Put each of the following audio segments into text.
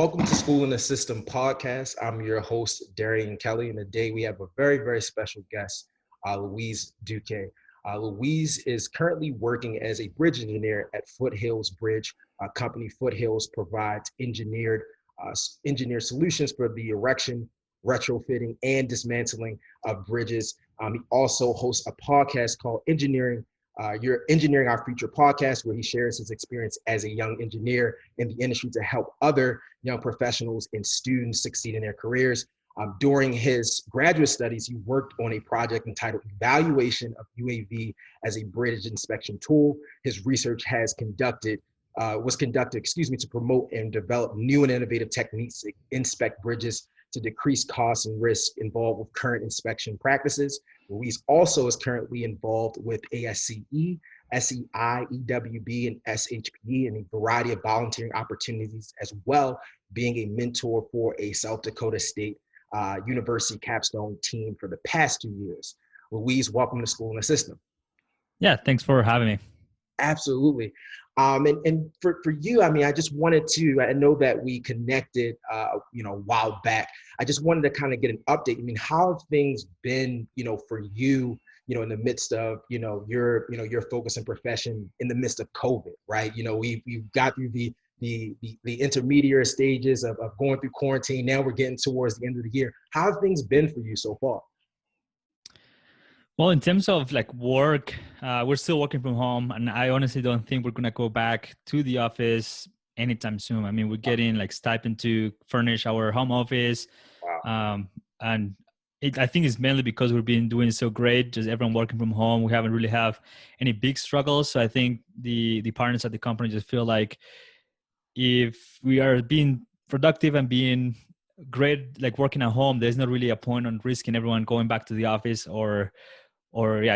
Welcome to Schoolin The SiSTEM podcast. I'm your host, Darian Kelly, and today we have a very, very special guest, Luis Duque. Luis is currently working as a bridge engineer at Foothills Bridge company. Foothills provides engineered solutions for the erection, retrofitting, and dismantling of bridges. He also hosts a podcast called You're Engineering Our Future podcast, where he shares his experience as a young engineer in the industry to help other young professionals and students succeed in their careers. During his graduate studies, he worked on a project entitled Evaluation of UAV as a Bridge Inspection Tool. His research was conducted to promote and develop new and innovative techniques to inspect bridges to decrease costs and risk involved with current inspection practices. Luis also is currently involved with ASCE, SEI, EWB, and SHPE, and a variety of volunteering opportunities, as well being a mentor for a South Dakota State University capstone team for the past 2 years. Luis, welcome to Schoolin The SiSTEM. Yeah, thanks for having me. Absolutely. And for you, I just wanted to, I know that we connected, a while back. I just wanted to kind of get an update. How have things been, for you, in the midst of, your focus and profession in the midst of COVID, right? We've got through the intermediate stages of going through quarantine. Now we're getting towards the end of the year. How have things been for you so far? Well, in terms of work, we're still working from home, and I honestly don't think we're gonna go back to the office anytime soon. We're getting stipend to furnish our home office, and I think it's mainly because we've been doing so great, just everyone working from home. We haven't really have any big struggles, so I think the partners at the company just feel like if we are being productive and being great, working at home, there's not really a point on risking everyone going back to the office or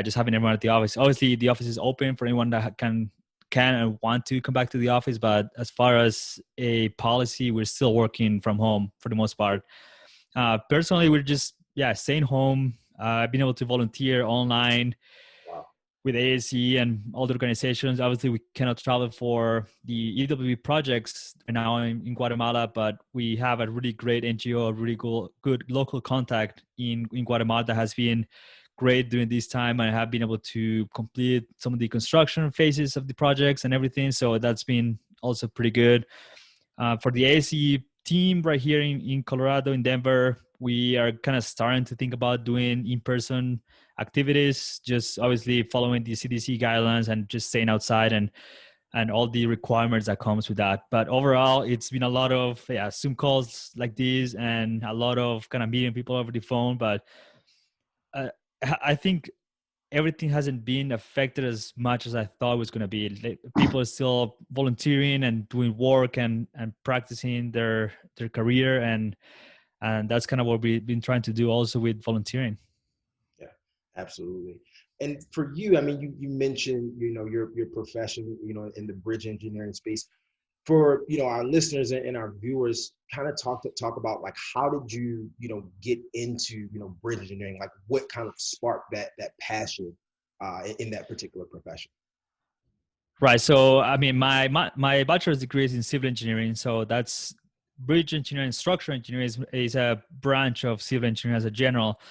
just having everyone at the office. Obviously, the office is open for anyone that can and want to come back to the office. But as far as a policy, we're still working from home for the most part. Personally, we're just staying home. I've been able to volunteer online with ASE and all the organizations. Obviously, we cannot travel for the EWB projects now in Guatemala, but we have a really great NGO, a really good local contact in Guatemala that has been great during this time. I have been able to complete some of the construction phases of the projects and everything. So that's been also pretty good. For the ASE team right here in Colorado, in Denver, we are kind of starting to think about doing in-person activities, just obviously following the CDC guidelines and just staying outside and all the requirements that comes with that. But overall, it's been a lot of Zoom calls like these and a lot of kind of meeting people over the phone. But I think everything hasn't been affected as much as I thought it was going to be. People are still volunteering and doing work and practicing their career. And that's kind of what we've been trying to do also with volunteering. Yeah, absolutely. And for you, you mentioned, your profession, in the bridge engineering space. For, our listeners and our viewers, kind of talk about how did you, get into, bridge engineering? What kind of sparked that passion in that particular profession? Right. So, my bachelor's degree is in civil engineering. So that's bridge engineering. Structural engineering is a branch of civil engineering as a general.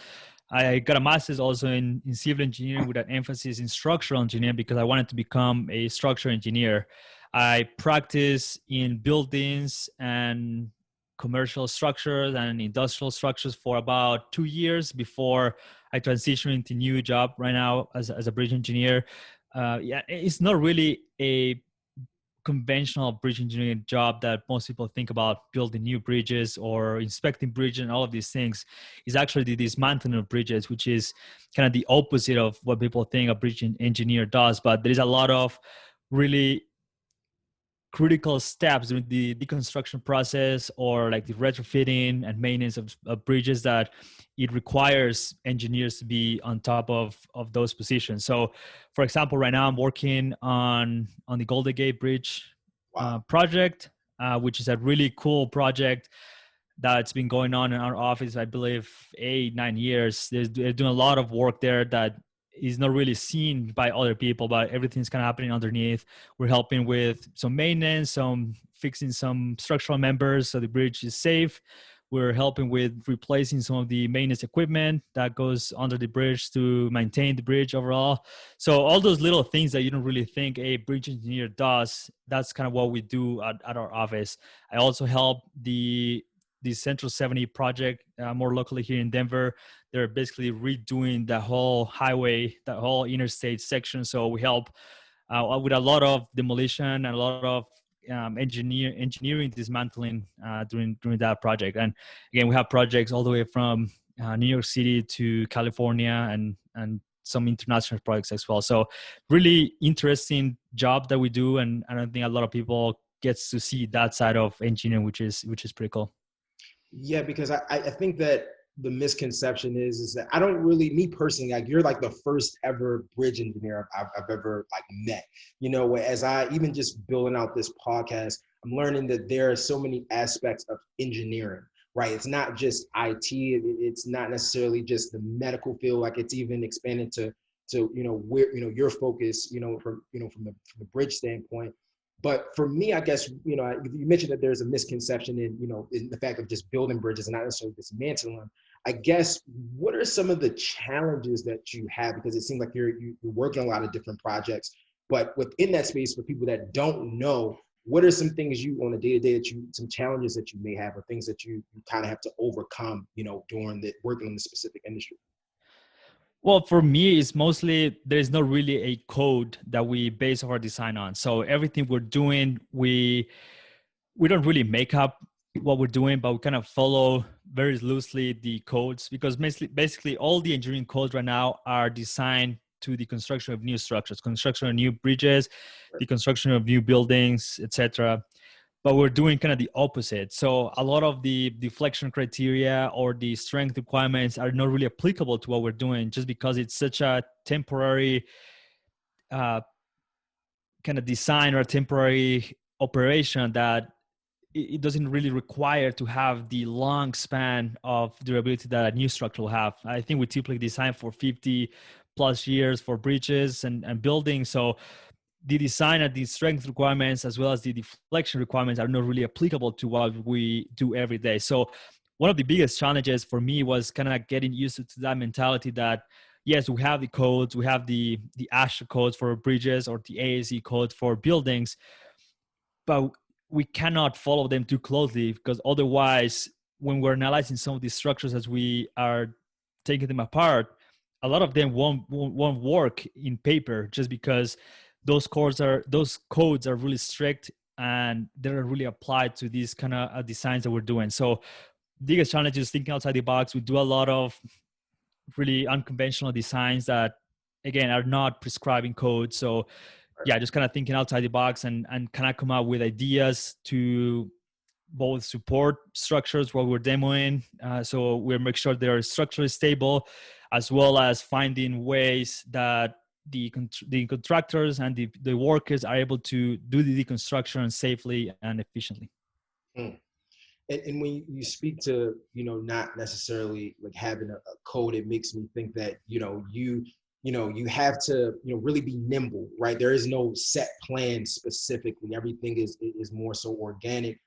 I got a master's also in civil engineering with an emphasis in structural engineering because I wanted to become a structural engineer. I practiced in buildings and commercial structures and industrial structures for about 2 years before I transitioned into a new job right now as a bridge engineer. It's not really a conventional bridge engineering job that most people think about, building new bridges or inspecting bridges and all of these things. Is actually the dismantling of bridges, which is kind of the opposite of what people think a bridge engineer does. But there is a lot of really critical steps during the deconstruction process or the retrofitting and maintenance of bridges that it requires engineers to be on top of those positions. So for example, right now I'm working on the Golden Gate Bridge project, which is a really cool project that's been going on in our office, I believe 8-9 years. They're doing a lot of work there that is not really seen by other people, but everything's kind of happening underneath. We're helping with some maintenance, some fixing some structural members so the bridge is safe. We're helping with replacing some of the maintenance equipment that goes under the bridge to maintain the bridge overall. So all those little things that you don't really think a bridge engineer does, that's kind of what we do at our office. I also help the Central 70 project more locally here in Denver. They're basically redoing the whole highway, that whole interstate section. So we help with a lot of demolition and a lot of engineering dismantling during that project. And again, we have projects all the way from New York City to California and some international projects as well. So really interesting job that we do, and I don't think a lot of people gets to see that side of engineering, which is pretty cool. Yeah, because I think that the misconception is that I don't really, me personally, like you're like the first ever bridge engineer I've ever like met. You know, as I even just building out this podcast, I'm learning that there are so many aspects of engineering, right? It's not just IT. It's not necessarily just the medical field. Like it's even expanded to where your focus, from the bridge standpoint. But for me, I guess, you mentioned that there's a misconception in the fact of just building bridges and not necessarily dismantling them. I guess, what are some of the challenges that you have? Because it seems like you're working on a lot of different projects, but within that space, for people that don't know, what are some things you on a day-to-day some challenges that you may have, or things that you kind of have to overcome, during the working in the specific industry? Well, for me, it's mostly there's not really a code that we base our design on. So everything we're doing, we don't really make up what we're doing, but we kind of follow very loosely the codes, because basically all the engineering codes right now are designed to the construction of new structures, construction of new bridges, the construction of new buildings, etc. But we're doing kind of the opposite. So a lot of the deflection criteria or the strength requirements are not really applicable to what we're doing, just because it's such a temporary kind of design or a temporary operation that it doesn't really require to have the long span of durability that a new structure will have. I think we typically design for 50 plus years for bridges and buildings. So the design and the strength requirements as well as the deflection requirements are not really applicable to what we do every day. So one of the biggest challenges for me was kind of getting used to that mentality that, yes, we have the codes, we have the ASHA codes for bridges or the ASE code for buildings, but we cannot follow them too closely, because otherwise, when we're analyzing some of these structures as we are taking them apart, a lot of them won't work in paper, just because those codes are really strict and they're really applied to these kind of designs that we're doing. So biggest challenge is thinking outside the box. We do a lot of really unconventional designs that, again, are not prescribing code. So yeah, just kind of thinking outside the box and kind of come up with ideas to both support structures while we're demoing. So we make sure they're structurally stable, as well as finding ways that the contractors and the workers are able to do the deconstruction safely and efficiently. Mm. And when you speak to, not necessarily like having a code, it makes me think that, you have to, really be nimble, right? There is no set plan specifically. Everything is more so organic.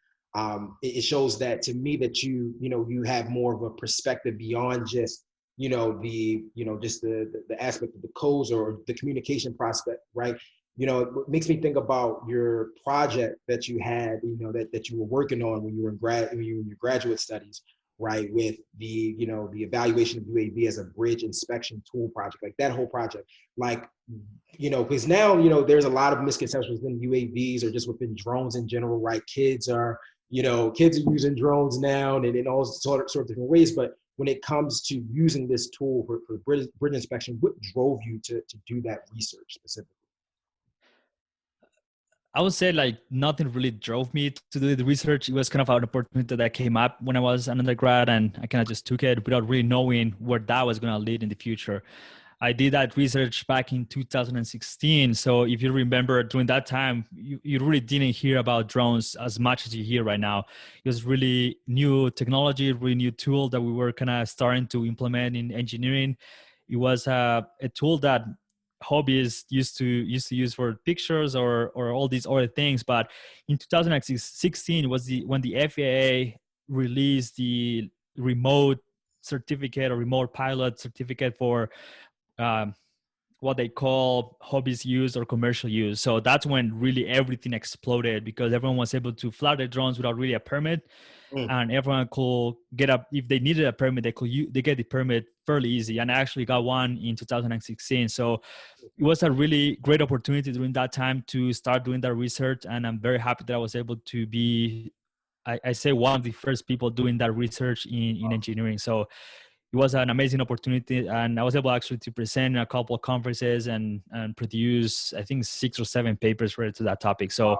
It shows that to me that you have more of a perspective beyond just, just the aspect of the codes or the communication prospect, right? It makes me think about your project that you had, that you were working on when you were in your graduate studies, right? With the evaluation of UAV as a bridge inspection tool project, like that whole project, like, because now, there's a lot of misconceptions within UAVs or just within drones in general, right? Kids are using drones now and in all sorts of different ways. But when it comes to using this tool for bridge inspection, what drove you to do that research specifically? I would say like nothing really drove me to do the research. It was kind of an opportunity that came up when I was an undergrad, and I kind of just took it without really knowing where that was going to lead in the future. I did that research back in 2016. So if you remember, during that time, you really didn't hear about drones as much as you hear right now. It was really new technology, really new tool that we were kind of starting to implement in engineering. It was a tool that Hobbies used to use for pictures or all these other things. But in 2016 was when the FAA released the remote certificate or remote pilot certificate for um, what they call hobbies use or commercial use. So that's when really everything exploded, because everyone was able to fly their drones without really a permit, Mm. and everyone could get up if they needed a permit. They get the permit fairly easy, and I actually got one in 2016. So it was a really great opportunity during that time to start doing that research, and I'm very happy that I was able to be, I say, one of the first people doing that research in engineering. So it was an amazing opportunity, and I was able actually to present in a couple of conferences and produce, I think, 6 or 7 papers related to that topic. So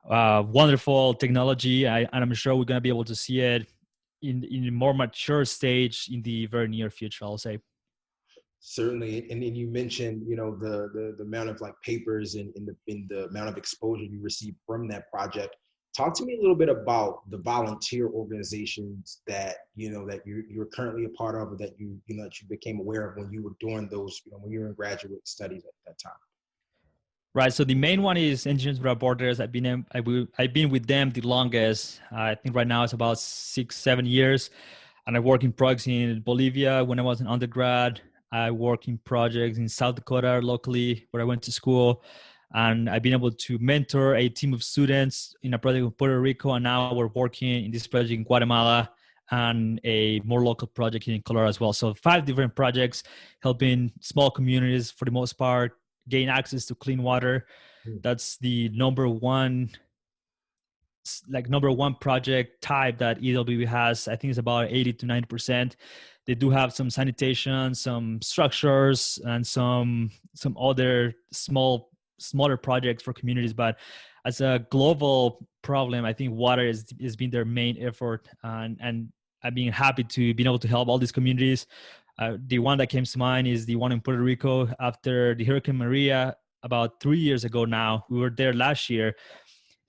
wonderful technology, and I'm sure we're going to be able to see it in a more mature stage in the very near future, I'll say. Certainly, and then you mentioned, the amount of like papers and in the amount of exposure you received from that project. Talk to me a little bit about the volunteer organizations that that you're currently a part of, or that that you became aware of when you were doing those, when you were in graduate studies at that time. Right. So the main one is Engineers Without Borders. I've been with them the longest. I think right now it's about 6-7 years, and I work in projects in Bolivia when I was an undergrad. I work in projects in South Dakota locally where I went to school, and I've been able to mentor a team of students in a project in Puerto Rico, and now we're working in this project in Guatemala and a more local project here in Colorado as well. So 5 different projects helping small communities for the most part gain access to clean water. Mm. That's the number one project type that EWB has. I think it's about 80 to 90%. They do have some sanitation, some structures, and some other smaller projects for communities. But as a global problem, I think water has been their main effort, and I've been happy to be able to help all these communities. The one that comes to mind is the one in Puerto Rico after the Hurricane Maria about 3 years ago now. We were there last year.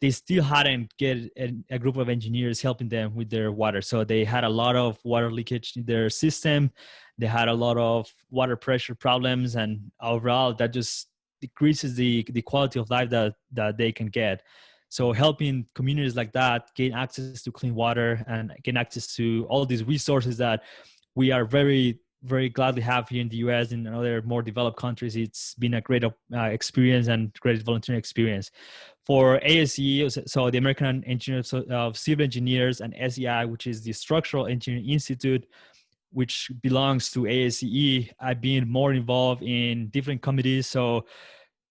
They still hadn't get a group of engineers helping them with their water. So they had a lot of water leakage in their system. They had a lot of water pressure problems, and overall that just decreases the quality of life that they can get. So helping communities like that gain access to clean water and gain access to all these resources that we are very, very gladly have here in the US and in other more developed countries. It's been a great experience and great volunteering experience. For ASE, so the American Engineers of Civil Engineers, and SEI, which is the Structural Engineering Institute, which belongs to ASCE, I've been more involved in different committees. So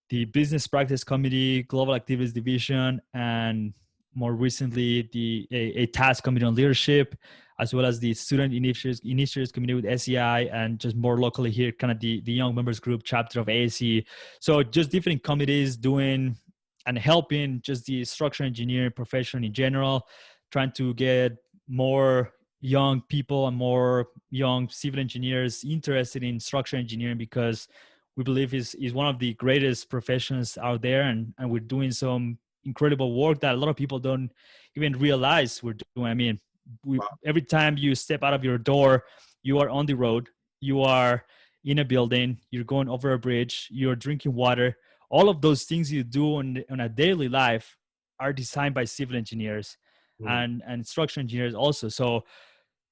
the Business Practice Committee, Global Activities Division, and more recently a task committee on leadership, as well as the Student Initiatives Committee with SEI, and just more locally here, kind of the Young Members Group chapter of ASE. So just different committees doing and helping just the structural engineering profession in general, trying to get more young people and more young civil engineers interested in structural engineering, because we believe is one of the greatest professions out there, and we're doing some incredible work that a lot of people don't even realize we're doing. I mean, every time you step out of your door, you are on the road, you are in a building, you're going over a bridge, you're drinking water. All of those things you do on a daily life are designed by civil engineers Mm. and structural engineers also. So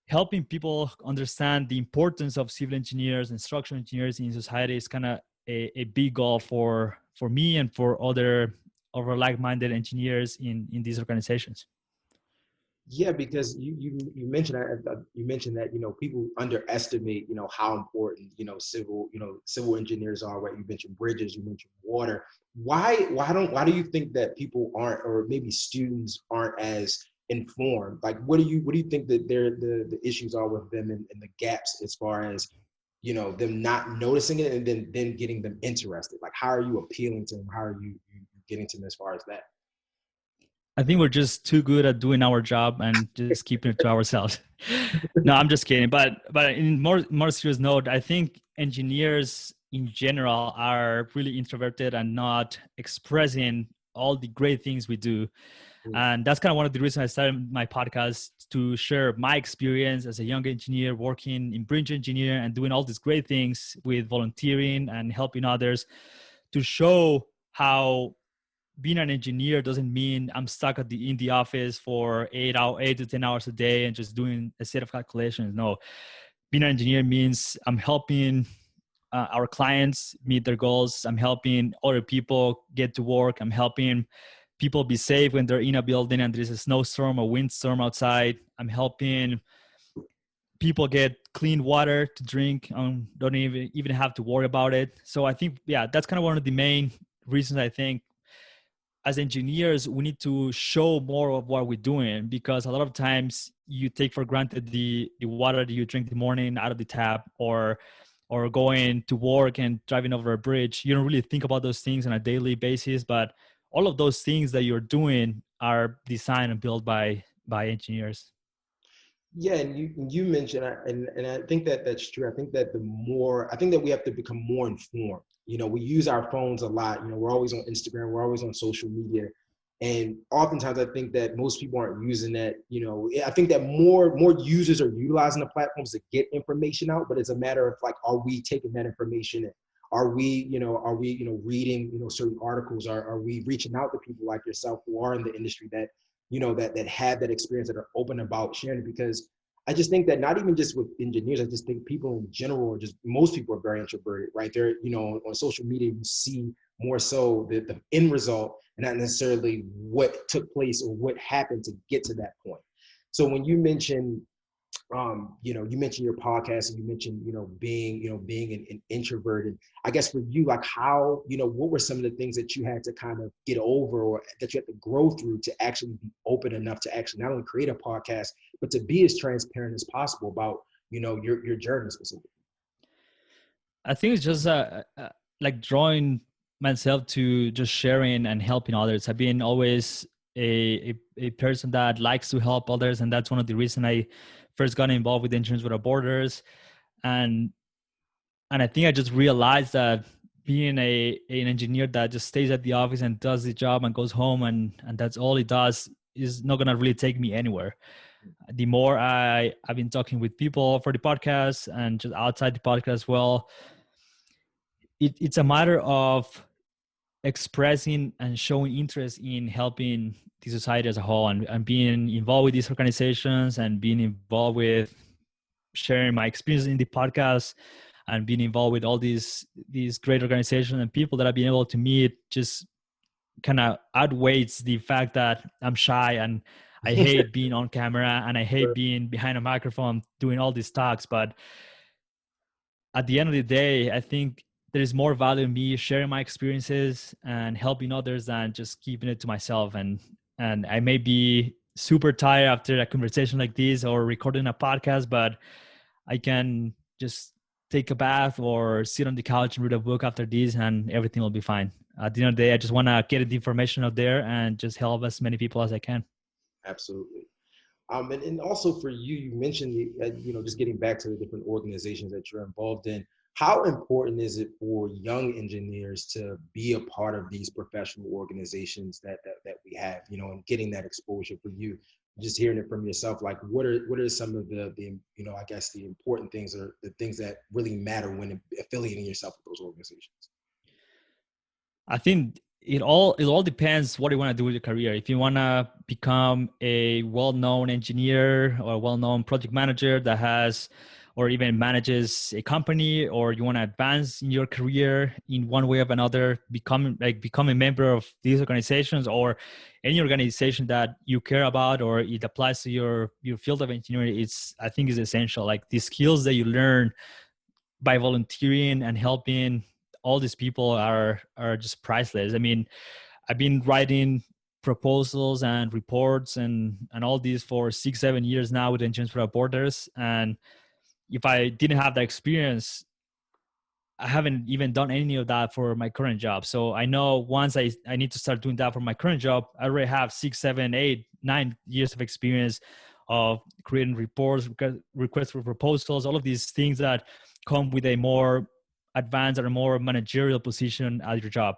helping people understand the importance of civil engineers and structural engineers in society is kind of a big goal for me and for other like-minded engineers in these organizations. Yeah, because you mentioned you mentioned that people underestimate how important civil engineers are. Right? You mentioned bridges, you mentioned water. Why do you think that people aren't, or maybe students aren't as informed? Like, what do you think that the issues are with them, and the gaps as far as them not noticing it, and then getting them interested? Like, how are you appealing to them? How are you getting to them as far as that? I think we're just too good at doing our job and just keeping it to ourselves. No, I'm just kidding. But in more serious note, I think engineers in general are really introverted and not expressing all the great things we do. Mm. And that's kind of one of the reasons I started my podcast, to share my experience as a young engineer working in bridge engineer and doing all these great things with volunteering and helping others, to show how being an engineer doesn't mean I'm stuck in the office for 8 to 10 hours a day and just doing a set of calculations. No, being an engineer means I'm helping our clients meet their goals. I'm helping other people get to work. I'm helping people be safe when they're in a building and there's a snowstorm or windstorm outside. I'm helping people get clean water to drink. Don't even have to worry about it. So I think, yeah, that's kind of one of the main reasons. I think as engineers, we need to show more of what we're doing, because a lot of times you take for granted the water that you drink in the morning out of the tap, or going to work and driving over a bridge. You don't really think about those things on a daily basis, but all of those things that you're doing are designed and built by engineers. Yeah, and you mentioned, and I think that that's true. I think that I think that we have to become more informed. We use our phones a lot. We're always on Instagram, we're always on social media, and oftentimes I think that most people aren't using that. I think that more users are utilizing the platforms to get information out, but it's a matter of like, are we taking that information in? Are we reading certain articles? Are we reaching out to people like yourself who are in the industry that that have that experience, that are open about sharing it? Because I just think that not even just with engineers, I just think people in general, or just most people, are very introverted, right? They're, on social media, you see more so the end result and not necessarily what took place or what happened to get to that point. So when you mentioned you mentioned your podcast, and you mentioned, being an introvert. And I guess for you, like, how, what were some of the things that you had to kind of get over, or that you had to grow through, to actually be open enough to actually not only create a podcast, but to be as transparent as possible about, your journey specifically? I think it's just like drawing myself to just sharing and helping others. I've been always a person that likes to help others, and that's one of the reasons I first got involved with Engineers Without Borders. And I think I just realized that being an engineer that just stays at the office and does the job and goes home and that's all he does is not gonna really take me anywhere. The more I've been talking with people for the podcast and just outside the podcast as well, it's a matter of expressing and showing interest in helping the society as a whole, and being involved with these organizations and being involved with sharing my experience in the podcast and being involved with all these great organizations and people that I've been able to meet, just kind of outweighs the fact that I'm shy and I hate being on camera and I hate being behind a microphone doing all these talks. But at the end of the day, I think there is more value in me sharing my experiences and helping others than just keeping it to myself. And I may be super tired after a conversation like this or recording a podcast, but I can just take a bath or sit on the couch and read a book after this, and everything will be fine. At the end of the day, I just want to get the information out there and just help as many people as I can. Absolutely. And also for you, you mentioned, just getting back to the different organizations that you're involved in. How important is it for young engineers to be a part of these professional organizations that we have, and getting that exposure for you? Just hearing it from yourself, like, what are some of the I guess the important things, or the things that really matter when affiliating yourself with those organizations? I think it all depends what you want to do with your career. If you want to become a well-known engineer or a well-known project manager that has or even manages a company, or you want to advance in your career in one way or another, become a member of these organizations or any organization that you care about, or it applies to your field of engineering, I think is essential. Like, the skills that you learn by volunteering and helping all these people are just priceless. I mean, I've been writing proposals and reports and all these for 6-7 years now with Engineers Without Borders. And if I didn't have that experience, I haven't even done any of that for my current job. So I know once I need to start doing that for my current job, I already have 6, 7, 8, 9 years of experience of creating reports, requests for proposals, all of these things that come with a more advanced or a more managerial position at your job.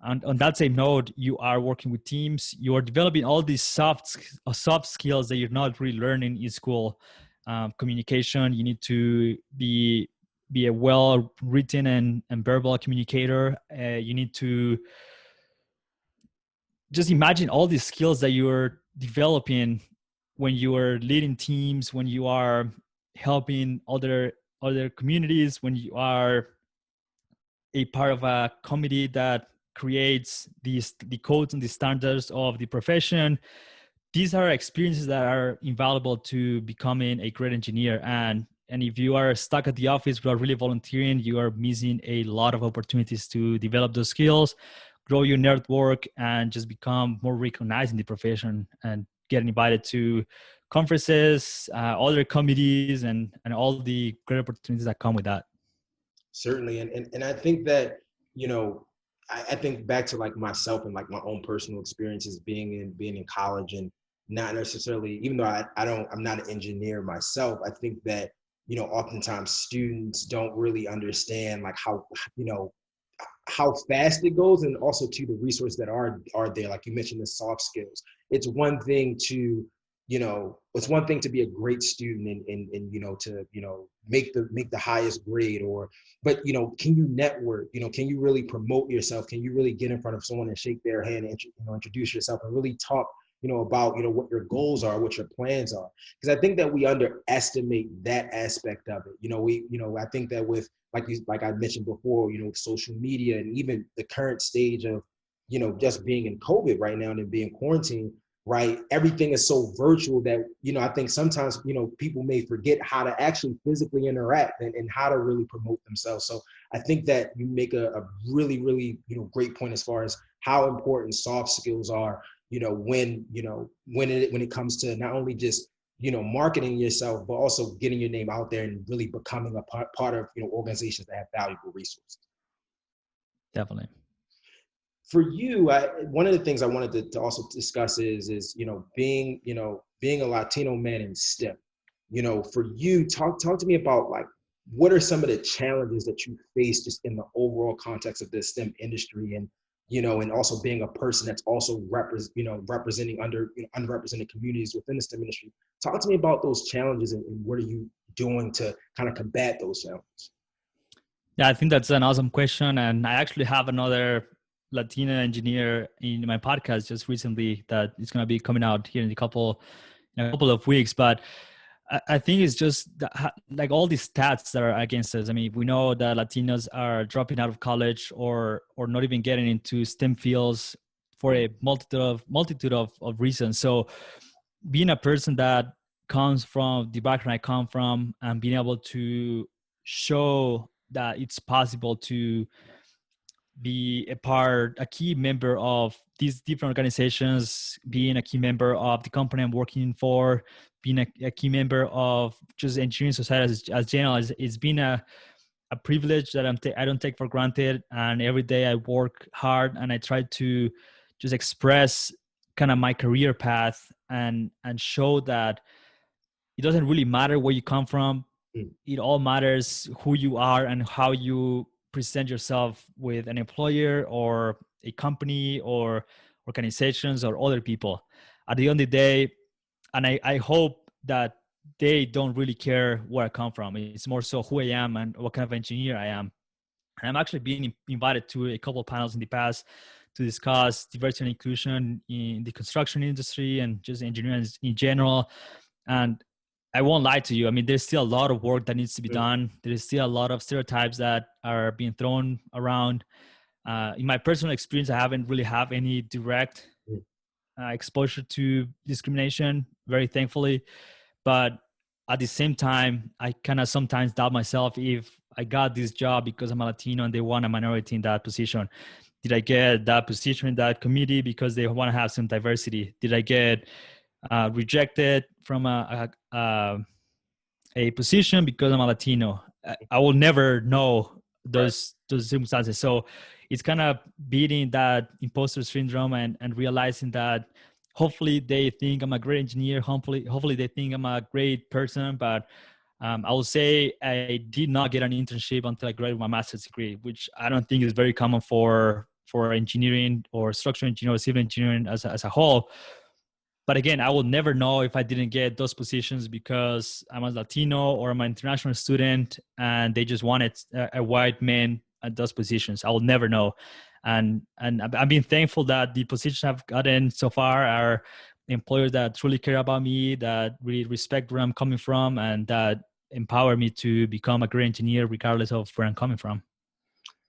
on that same note, you are working with teams. You are developing all these soft skills that you're not really learning in school. Communication. You need to be a well written and verbal communicator. You need to just imagine all these skills that you're developing when you are leading teams, when you are helping other communities, when you are a part of a committee that creates the codes and the standards of the profession. These are experiences that are invaluable to becoming a great engineer. And if you are stuck at the office without really volunteering, you are missing a lot of opportunities to develop those skills, grow your network, and just become more recognized in the profession and get invited to conferences, other committees, and all the great opportunities that come with that. Certainly. And I think that, you know, I think back to like myself and like my own personal experiences being in college, and not necessarily, even though I'm not an engineer myself, I think that, you know, oftentimes students don't really understand like how, you know, how fast it goes, and also to the resources that are there. Like you mentioned, the soft skills. It's one thing to, you know, it's one thing to be a great student and you know, to, you know, make the highest grade, or, but, you know, can you network? You know, can you really promote yourself? Can you really get in front of someone and shake their hand and, you know, introduce yourself and really talk, you know, about, you know, what your goals are, what your plans are? Because I think that we underestimate that aspect of it. You know, I think that with, like I mentioned before, you know, social media and even the current stage of, you know, just being in COVID right now and being quarantined, right? Everything is so virtual that, you know, I think sometimes, you know, people may forget how to actually physically interact and how to really promote themselves. So I think that you make a really, really, you know, great point as far as how important soft skills are, you know, when it comes to not only just, you know, marketing yourself, but also getting your name out there and really becoming a part of, you know, organizations that have valuable resources. Definitely. For you, one of the things I wanted to also discuss is, you know, being a Latino man in STEM. You know, for you, talk to me about like, what are some of the challenges that you face just in the overall context of the STEM industry, and, you know, and also being a person that's also representing underrepresented communities within the STEM industry. Talk to me about those challenges, and what are you doing to kind of combat those challenges? Yeah, I think that's an awesome question. And I actually have another Latina engineer in my podcast just recently that is going to be coming out here in a couple of weeks. But I think it's just like all these stats that are against us. I mean, we know that Latinos are dropping out of college or not even getting into STEM fields for a multitude of reasons. So being a person that comes from the background I come from and being able to show that it's possible to be a key member of these different organizations, being a key member of the company I'm working for, being a key member of just engineering society as general, it's been a privilege that I don't take for granted. And every day I work hard and I try to just express kind of my career path and show that it doesn't really matter where you come from. It all matters who you are and how you present yourself with an employer or a company or organizations or other people. At the end of the day, and I hope that they don't really care where I come from. It's more so who I am and what kind of engineer I am. And I'm actually being invited to a couple of panels in the past to discuss diversity and inclusion in the construction industry and just engineering in general. And I won't lie to you. I mean, there's still a lot of work that needs to be done. There's still a lot of stereotypes that are being thrown around. In my personal experience, I haven't really have any direct exposure to discrimination, very thankfully. But at the same time, I kind of sometimes doubt myself if I got this job because I'm a Latino and they want a minority in that position. Did I get that position in that committee because they want to have some diversity? Did I get rejected from a position because I'm a Latino? I will never know those circumstances. So it's kind of beating that imposter syndrome and realizing that hopefully they think I'm a great engineer. Hopefully they think I'm a great person. But I will say I did not get an internship until I graduated my master's degree, which I don't think is very common for for engineering or structural engineering or civil engineering as a whole. But again, I will never know if I didn't get those positions because I'm a Latino or I'm an international student and they just wanted a white man at those positions. I will never know. And I've been thankful that the positions I've gotten so far are employers that truly care about me, that really respect where I'm coming from, and that empower me to become a great engineer regardless of where I'm coming from.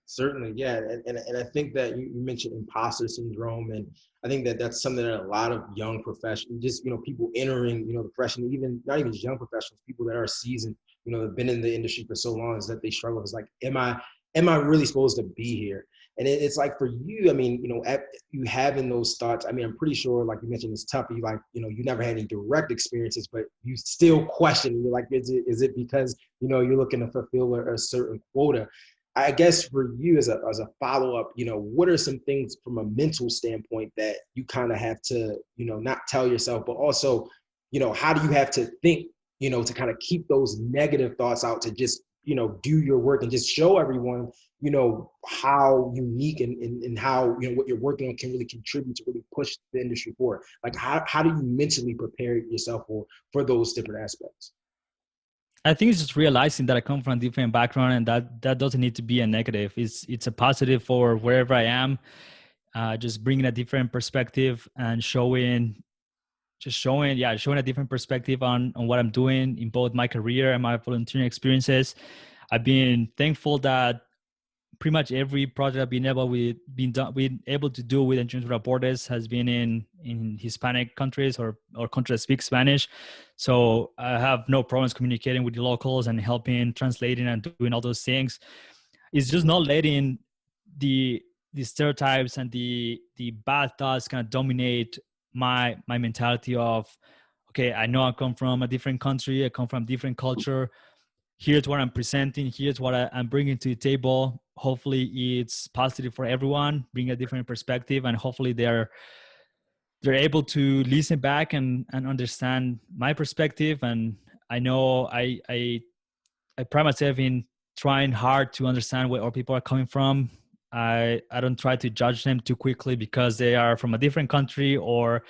Certainly, yeah, and I think that you mentioned imposter syndrome, and I think that that's something that a lot of young professionals, just people entering the profession, even not even just young professionals, people that are seasoned, have been in the industry for so long, is that they struggle. It's like, am I really supposed to be here? And it's like for you, I mean, you having those thoughts. I mean, I'm pretty sure, like you mentioned, it's tough. You like, you never had any direct experiences, but you still question. You're like, is it because you're looking to fulfill a certain quota? I guess for you as a follow-up, what are some things from a mental standpoint that you kind of have to, not tell yourself, but also, how do you have to think, to kind of keep those negative thoughts out, to just, do your work and just show everyone, how unique and how, what you're working on can really contribute to really push the industry forward. Like, how do you mentally prepare yourself for those different aspects? I think it's just realizing that I come from a different background and that doesn't need to be a negative. It's a positive for wherever I am. Just bringing a different perspective and showing a different perspective on what I'm doing in both my career and my volunteering experiences. I've been thankful that pretty much every project I've been able to do with Engineers Without Borders has been in Hispanic countries or countries that speak Spanish. So I have no problems communicating with the locals and helping, translating, and doing all those things. It's just not letting the stereotypes and the bad thoughts kind of dominate my mentality of, okay, I know I come from a different country, I come from a different culture. Here's what I'm presenting. Here's what I'm bringing to the table. Hopefully it's positive for everyone, bring a different perspective, and hopefully they're able to listen back and understand my perspective. And I know I pride myself in trying hard to understand where people are coming from. I don't try to judge them too quickly because they are from a different country or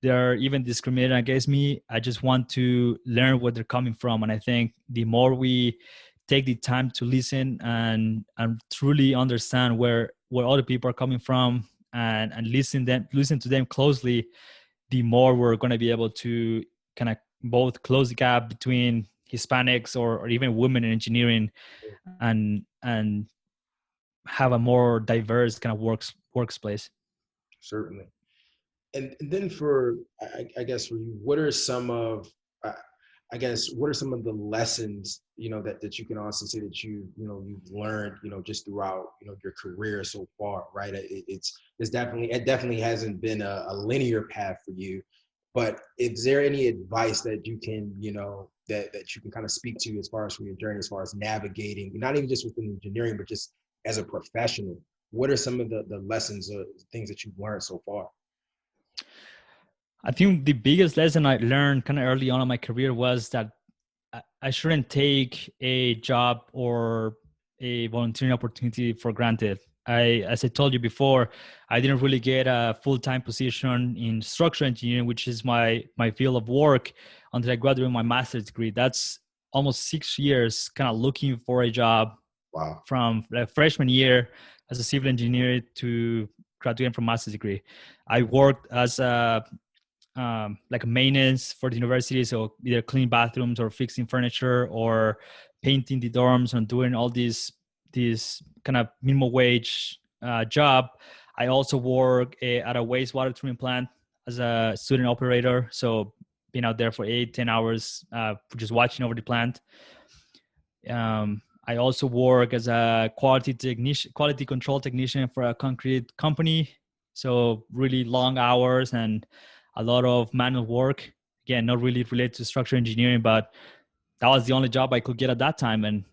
they're even discriminating against me. I just want to learn where they're coming from. And I think the more we take the time to listen and truly understand where other people are coming from and listen to them closely, the more we're going to be able to kind of both close the gap between Hispanics or even women in engineering and have a more diverse kind of workplace. Certainly. And then for, I guess for you, what are some of, what are some of the lessons, that you can also say that you've learned, just throughout, your career so far, right? It definitely hasn't been a linear path for you, but is there any advice that you can, that you can kind of speak to as far as from your journey, as far as navigating, not even just within engineering, but just as a professional? What are some of the lessons or things that you've learned so far? I think the biggest lesson I learned kind of early on in my career was that I shouldn't take a job or a volunteering opportunity for granted. As I told you before, I didn't really get a full-time position in structural engineering, which is my field of work, until I graduated my master's degree. That's almost 6 years kind of looking for a job. Wow. From freshman year as a civil engineer to graduating from master's degree. I worked as like maintenance for the university, so either cleaning bathrooms or fixing furniture or painting the dorms and doing all these kind of minimum wage job. I also work at a wastewater treatment plant as a student operator, so being out there for 8-10 hours, just watching over the plant. I also work as a quality control technician for a concrete company, so really long hours and a lot of manual work. Again, not really related to structural engineering, but that was the only job I could get at that time, and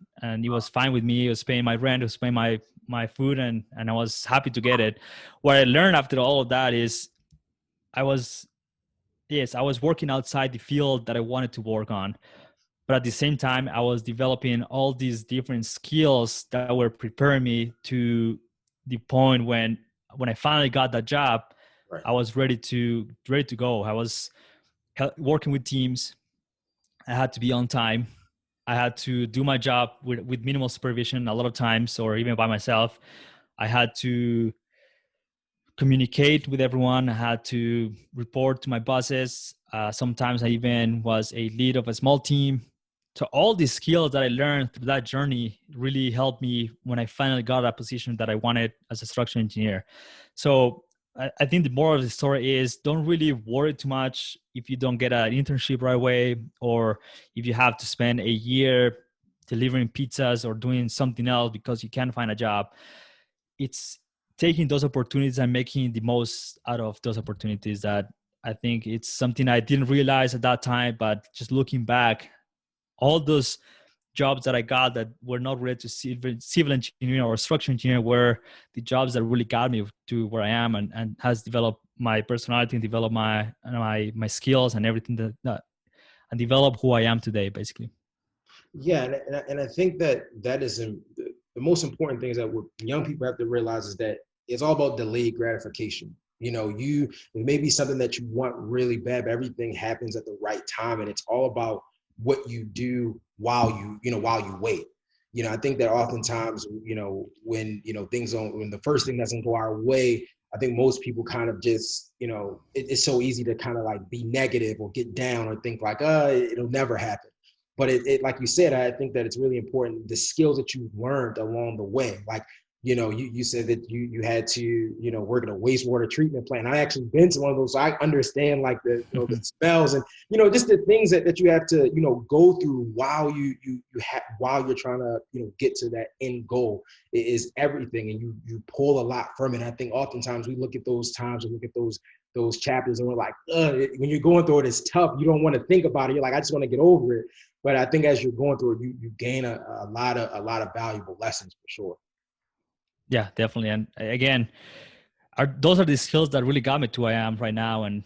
it was fine with me. It was paying my rent, it was paying my food, and I was happy to get it. What I learned after all of that is I was working outside the field that I wanted to work on. But at the same time, I was developing all these different skills that were preparing me to the point when when I finally got that job, Right. I was ready to go. I was working with teams. I had to be on time. I had to do my job with minimal supervision a lot of times, or even by myself. I had to communicate with everyone. I had to report to my bosses. Sometimes I even was a lead of a small team. So all these skills that I learned through that journey really helped me when I finally got a position that I wanted as a structural engineer. So I think the moral of the story is don't really worry too much if you don't get an internship right away, or if you have to spend a year delivering pizzas or doing something else because you can't find a job. It's taking those opportunities and making the most out of those opportunities. That I think it's something I didn't realize at that time, but just looking back, all those jobs that I got that were not related to civil engineering or structural engineering were the jobs that really got me to where I am, and has developed my personality and developed my skills and everything that and develop who I am today, basically. Yeah, and I think that is the most important thing is that what young people have to realize is that it's all about delayed gratification. You know, it may be something that you want really bad, but everything happens at the right time, and it's all about what you do while you wait. You know, I think that oftentimes, when when the first thing doesn't go our way, I think most people kind of just, it's so easy to kind of like be negative or get down or think like, it'll never happen. But it like you said, I think that it's really important, the skills that you've learned along the way. Like, you said that you had to, work at a wastewater treatment plant. I actually been to one of those, so I understand like the smells and, just the things that you have to, go through while while you're trying to, get to that end goal is everything. And you pull a lot from it. I think oftentimes we look at those times and look at those chapters and we're like, when you're going through it, it's tough. You don't want to think about it. You're like, I just want to get over it. But I think as you're going through it, you gain a lot of valuable lessons for sure. Yeah, definitely. And again, those are the skills that really got me to where I am right now. And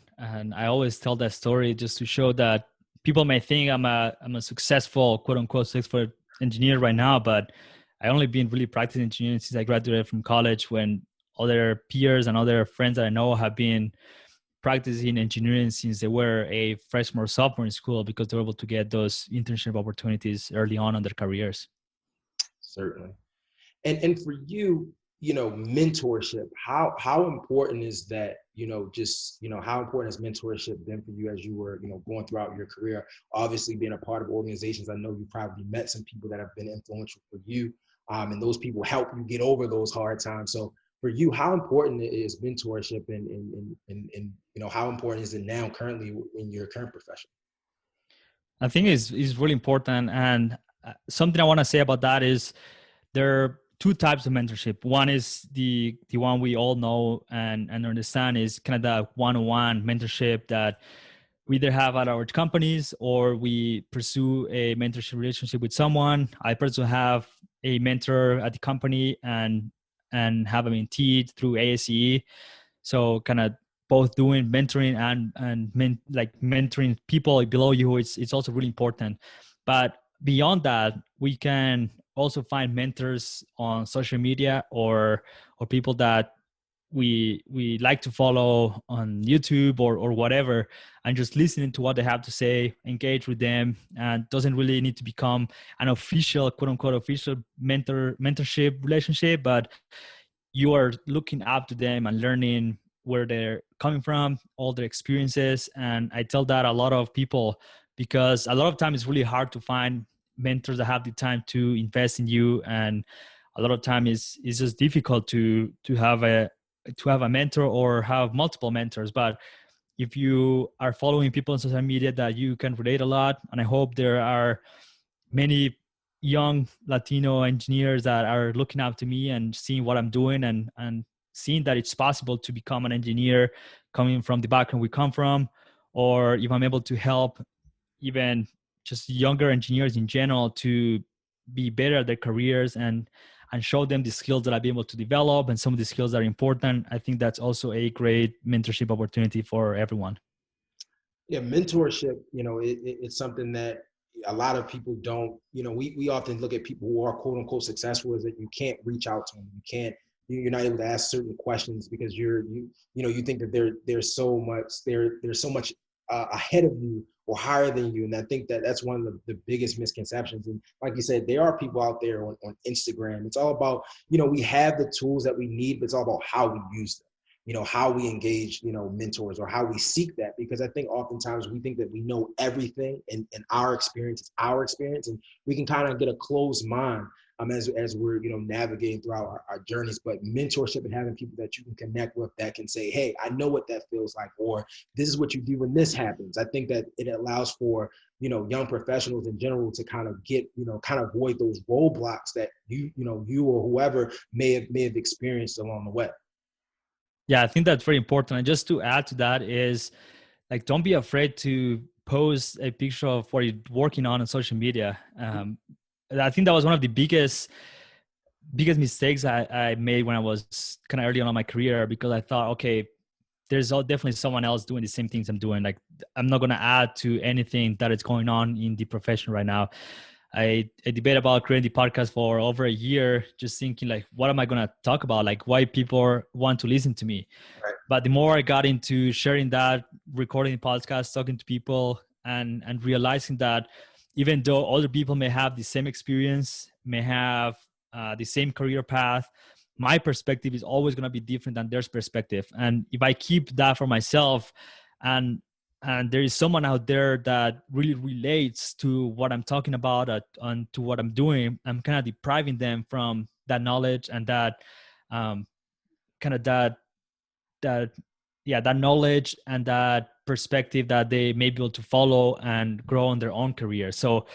I always tell that story just to show that people may think I'm a successful, quote unquote, successful engineer right now, but I only been really practicing engineering since I graduated from college, when other peers and other friends that I know have been practicing engineering since they were a freshman or sophomore in school, because they were able to get those internship opportunities early on in their careers. Certainly. And for you, mentorship, how important is that, how important has mentorship been for you as you were, going throughout your career? Obviously being a part of organizations, I know you probably met some people that have been influential for you, and those people help you get over those hard times. So for you, how important is mentorship, and how important is it now currently in your current profession? I think is really important. And something I want to say about that is there are two types of mentorship. One is the one we all know and understand, is kind of the one-on-one mentorship that we either have at our companies or we pursue a mentorship relationship with someone. I personally have a mentor at the company and have a mentee through ASE. So kind of both doing mentoring and mentoring people below you. It's also really important. But beyond that, we can also find mentors on social media, or people that we like to follow on YouTube or whatever, and just listening to what they have to say, engage with them. And doesn't really need to become an official, quote unquote, official mentorship relationship, but you are looking up to them and learning where they're coming from, all their experiences. And I tell that a lot of people, because a lot of times it's really hard to find mentors that have the time to invest in you. And a lot of time it's just difficult to have a mentor or have multiple mentors. But if you are following people on social media that you can relate a lot, and I hope there are many young Latino engineers that are looking up to me and seeing what I'm doing, and seeing that it's possible to become an engineer coming from the background we come from, or if I'm able to help even just younger engineers in general to be better at their careers and show them the skills that I've been able to develop and some of the skills that are important. I think that's also a great mentorship opportunity for everyone. Yeah, mentorship, it's something that a lot of people don't, we often look at people who are quote unquote successful as that you can't reach out to them. You can't you're not able to ask certain questions because you think that there's so much there's so much ahead of you or higher than you. And I think that that's one of the biggest misconceptions. And like you said, there are people out there on Instagram. It's all about, we have the tools that we need, but it's all about how we use them. How we engage, mentors, or how we seek that. Because I think oftentimes we think that we know everything, and our experience is our experience. And we can kind of get a closed mind as we're, navigating throughout our journeys. But mentorship and having people that you can connect with that can say, hey, I know what that feels like, or this is what you do when this happens. I think that it allows for, young professionals in general to kind of get, kind of avoid those roadblocks that you or whoever may have experienced along the way. Yeah, I think that's very important. And just to add to that is, like, don't be afraid to post a picture of what you're working on social media. I think that was one of the biggest mistakes I made when I was kind of early on in my career, because I thought, okay, there's definitely someone else doing the same things I'm doing. Like, I'm not going to add to anything that is going on in the profession right now. I debate about creating the podcast for over a year, just thinking, like, what am I going to talk about? Like, why people want to listen to me. Right. But the more I got into sharing that, recording podcasts, talking to people, and realizing that even though other people may have the same experience, may have the same career path, my perspective is always going to be different than their perspective. And if I keep that for myself, and there is someone out there that really relates to what I'm talking about and to what I'm doing, I'm kind of depriving them from that knowledge and that kind of that knowledge and that perspective that they may be able to follow and grow in their own career. So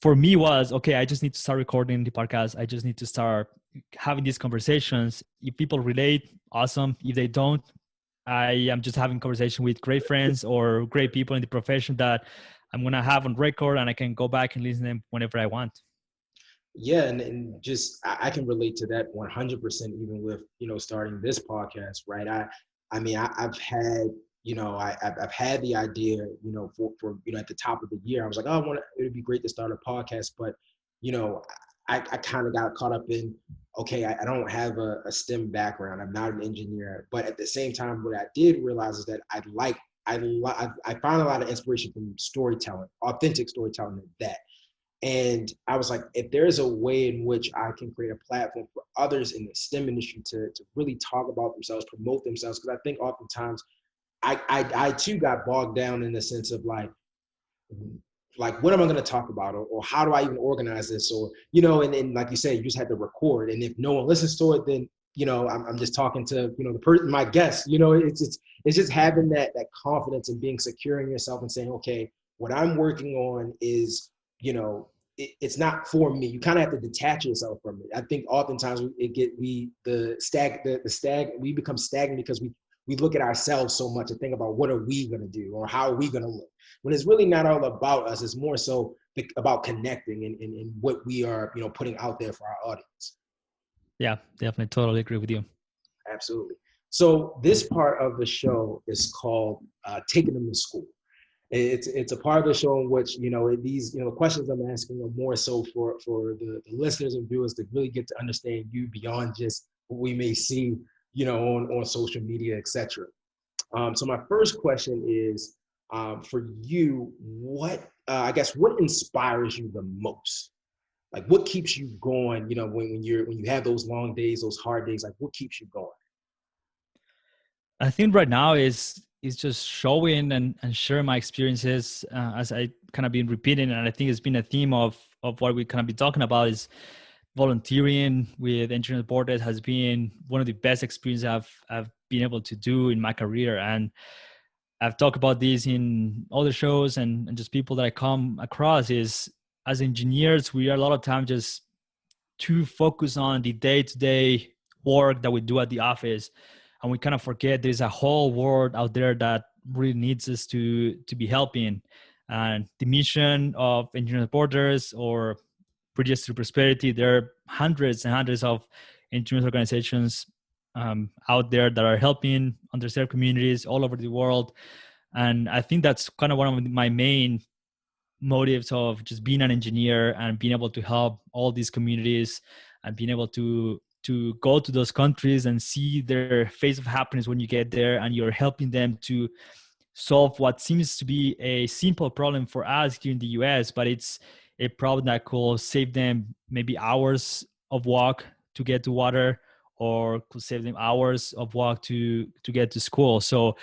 for me was, okay, I just need to start recording the podcast. I just need to start having these conversations. If people relate, awesome. If they don't, I am just having conversation with great friends or great people in the profession that I'm going to have on record, and I can go back and listen to them whenever I want. Yeah, and just I can relate to that 100%, even with starting this podcast, right? I mean I've had I've had the idea for at the top of the year. I was like, oh, it would be great to start a podcast, but you know I kind of got caught up in, okay, I don't have a STEM background. I'm not an engineer, but at the same time, what I did realize is that I find a lot of inspiration from storytelling, authentic storytelling, at that. And I was like, if there's a way in which I can create a platform for others in the STEM industry to really talk about themselves, promote themselves, because I think oftentimes I too got bogged down in the sense of like what am I going to talk about, or how do I even organize this, or and like you said, you just had to record, and if no one listens to it, then I'm just talking to the person, my guest. It's just having that confidence and being secure in yourself and saying, okay, what I'm working on is it's not for me. You kind of have to detach yourself from it. I think oftentimes we become stagnant because we look at ourselves so much and think about what are we going to do or how are we going to look, when it's really not all about us. It's more so about connecting and what we are putting out there for our audience. Yeah, definitely, totally agree with you. Absolutely. So this part of the show is called Taking Them to School. It's a part of the show in which these questions I'm asking are more so for the listeners and viewers to really get to understand you beyond just what we may see on social media, etc. So my first question is, for you, what what inspires you the most? Like, what keeps you going? When you have those long days, those hard days, like, what keeps you going? I think right now is just showing and sharing my experiences, as I kind of been repeating, and I think it's been a theme of what we kind of be talking about is volunteering with Engineers Borders has been one of the best experiences I've been able to do in my career. And I've talked about this in other shows and just people that I come across is, as engineers, we are a lot of time just too focused on the day-to-day work that we do at the office, and we kind of forget there's a whole world out there that really needs us to be helping. And the mission of Engineers Borders or Bridges to Prosperity, there are hundreds and hundreds of engineers organizations out there that are helping underserved communities all over the world. And I think that's kind of one of my main motives of just being an engineer and being able to help all these communities and being able to to go to those countries and see their face of happiness when you get there, and you're helping them to solve what seems to be a simple problem for us here in the US, but it's a problem that could save them maybe hours of walk to get to water, or could save them hours of walk to get to school. So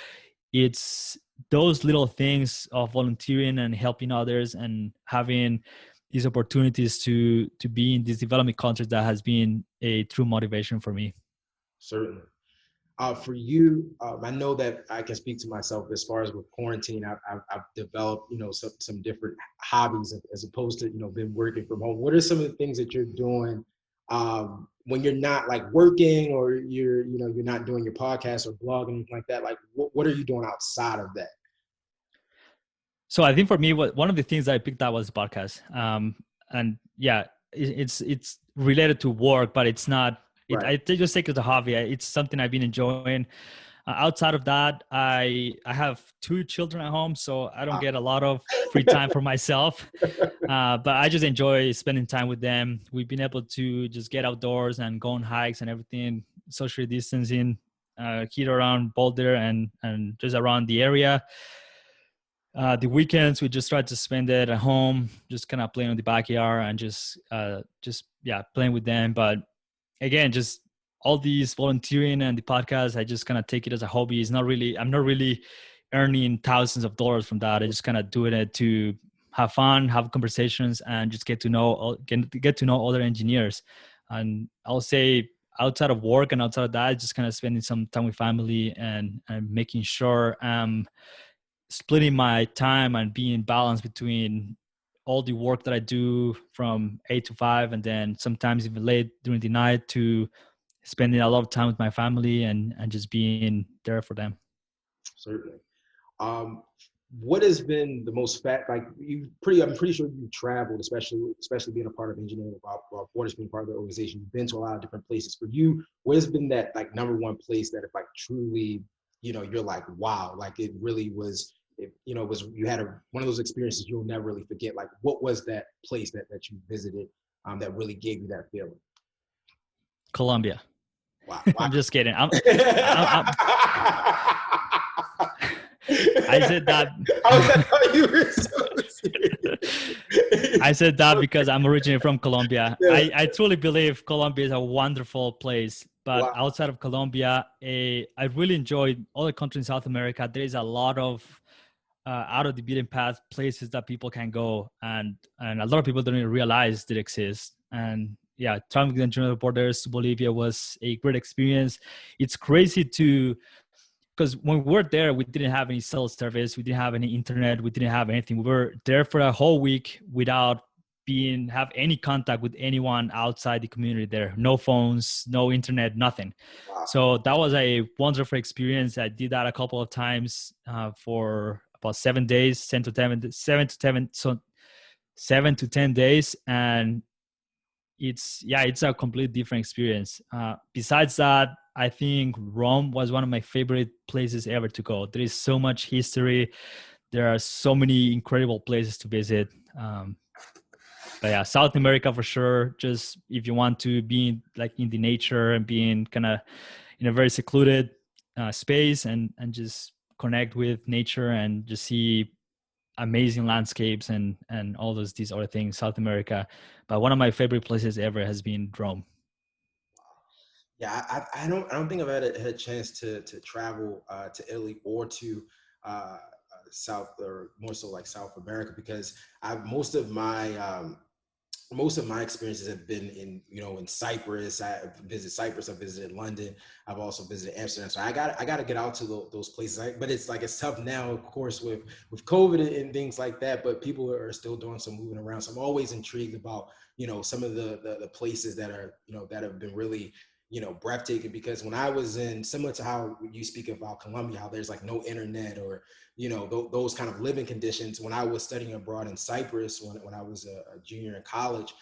it's those little things of volunteering and helping others and having these opportunities to be in these development countries that has been a true motivation for me. Certainly. For you, I know that I can speak to myself as far as with quarantine. I've developed, some different hobbies as opposed to, been working from home. What are some of the things that you're doing when you're not like working, or you're not doing your podcast or blog and anything like that? Like, what are you doing outside of that? So I think for me, one of the things that I picked up was podcast. And yeah, it's related to work, but it's not. Right. I just take it as a hobby. It's something I've been enjoying. Outside of that, I have 2 children at home, so I don't get a lot of free time for myself. But I just enjoy spending time with them. We've been able to just get outdoors and go on hikes and everything, social distancing, here around Boulder and just around the area. The weekends we just try to spend it at home, just kind of playing in the backyard and just playing with them. But again, just all these volunteering and the podcast, I just kind of take it as a hobby. I'm not really earning thousands of dollars from that. I just kind of doing it to have fun, have conversations, and just get to know other engineers. And I'll say outside of work and outside of that, just kind of spending some time with family and making sure I'm splitting my time and being balanced between all the work that I do from 8 to 5, and then sometimes even late during the night, to spending a lot of time with my family and just being there for them. Certainly. What has been the most like I'm pretty sure you traveled, especially being a part of engineering, about Borders being part of the organization. You've been to a lot of different places. For you, what has been that like number one place that if like truly, you're like, wow, like it really was, you had one of those experiences you'll never really forget. Like, what was that place that you visited that really gave you that feeling? Colombia. Wow. I'm just kidding. I said that. I said that because I'm originally from Colombia. Yeah. I truly believe Colombia is a wonderful place. But wow, outside of Colombia, I really enjoyed all the countries in South America. There is a lot of out of the beaten path places that people can go, and a lot of people don't even realize they exist. And yeah, traveling the international borders to Bolivia was a great experience. It's crazy because when we were there, we didn't have any cell service, we didn't have any internet, we didn't have anything. We were there for a whole week without have any contact with anyone outside the community there. No phones, no internet, nothing. Wow. So that was a wonderful experience. I did that a couple of times for about 7 days, 7 to 10 days. And it's a completely different experience. Besides that, I think Rome was one of my favorite places ever to go. There is so much history. There are so many incredible places to visit. But yeah, South America for sure. Just if you want to be in the nature and being kind of in a very secluded space and just connect with nature and just see amazing landscapes and all these other things, South America. But one of my favorite places ever has been Rome. Yeah, I don't think I've had a chance to travel to Italy or to South, or more so like South America, because most of my experiences have been in Cyprus. I visited Cyprus. I visited London. I've also visited Amsterdam. So I got to get out to those places. But it's tough now, of course, with COVID and things like that. But people are still doing some moving around. So I'm always intrigued about some of the places that are that have been really breathtaking, because when I was similar to how you speak about Colombia, how there's like no internet or those kind of living conditions. When I was studying abroad in Cyprus, when I was a junior in college,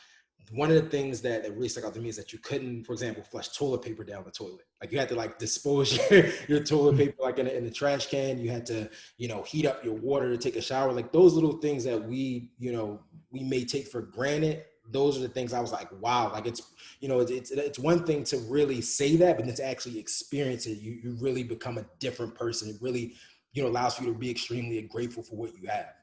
one of the things that really stuck out to me is that you couldn't, for example, flush toilet paper down the toilet. Like you had to dispose your toilet paper in the trash can. You had to heat up your water to take a shower. Like those little things that we may take for granted those are the things I was like, wow, like it's, you know, it's one thing to really say that, but then to actually experience it, you really become a different person. It really, you know, allows you to be extremely grateful for what you have.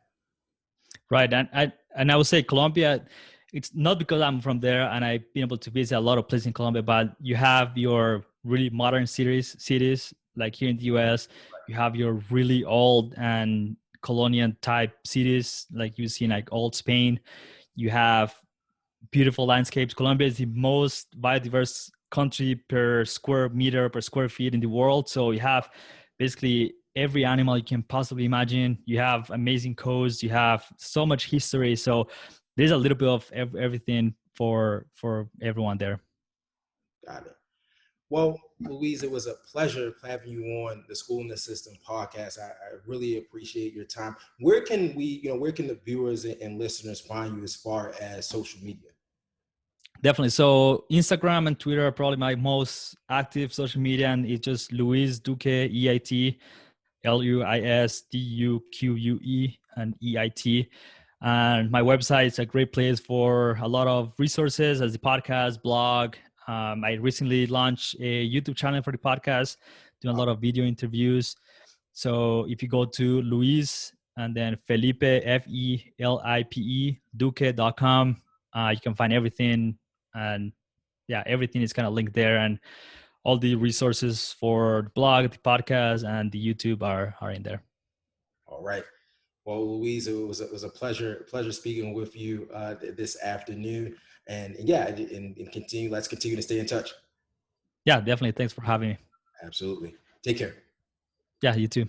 Right. And I would say Colombia, it's not because I'm from there and I've been able to visit a lot of places in Colombia, but you have your really modern cities like here in the US, you have your really old and colonial type cities like you see in like old Spain. You have beautiful landscapes. Colombia is the most biodiverse country per square meter, per square feet in the world. So you have basically every animal you can possibly imagine. You have amazing coasts. You have so much history. So there's a little bit of everything for everyone there. Got it. Well, Luis, it was a pleasure having you on the Schoolin The SiSTEM podcast. I really appreciate your time. Where can we, you know, where can the viewers and listeners find you as far as social media? Definitely. So Instagram and Twitter are probably my most active social media, and it's just Luis Duque, EIT, LuisDuque and EIT. And my website is a great place for a lot of resources as the podcast, blog. I recently launched a YouTube channel for the podcast, doing a lot of video interviews. So if you go to Luis and then Felipe, FELIPE, Duque.com, you can find everything. And yeah, everything is kind of linked there. And all the resources for the blog, the podcast, and the YouTube are in there. All right. Well, Luis, it was a pleasure speaking with you this afternoon. And yeah, and continue. Let's continue to stay in touch. Yeah, definitely. Thanks for having me. Absolutely. Take care. Yeah, you too.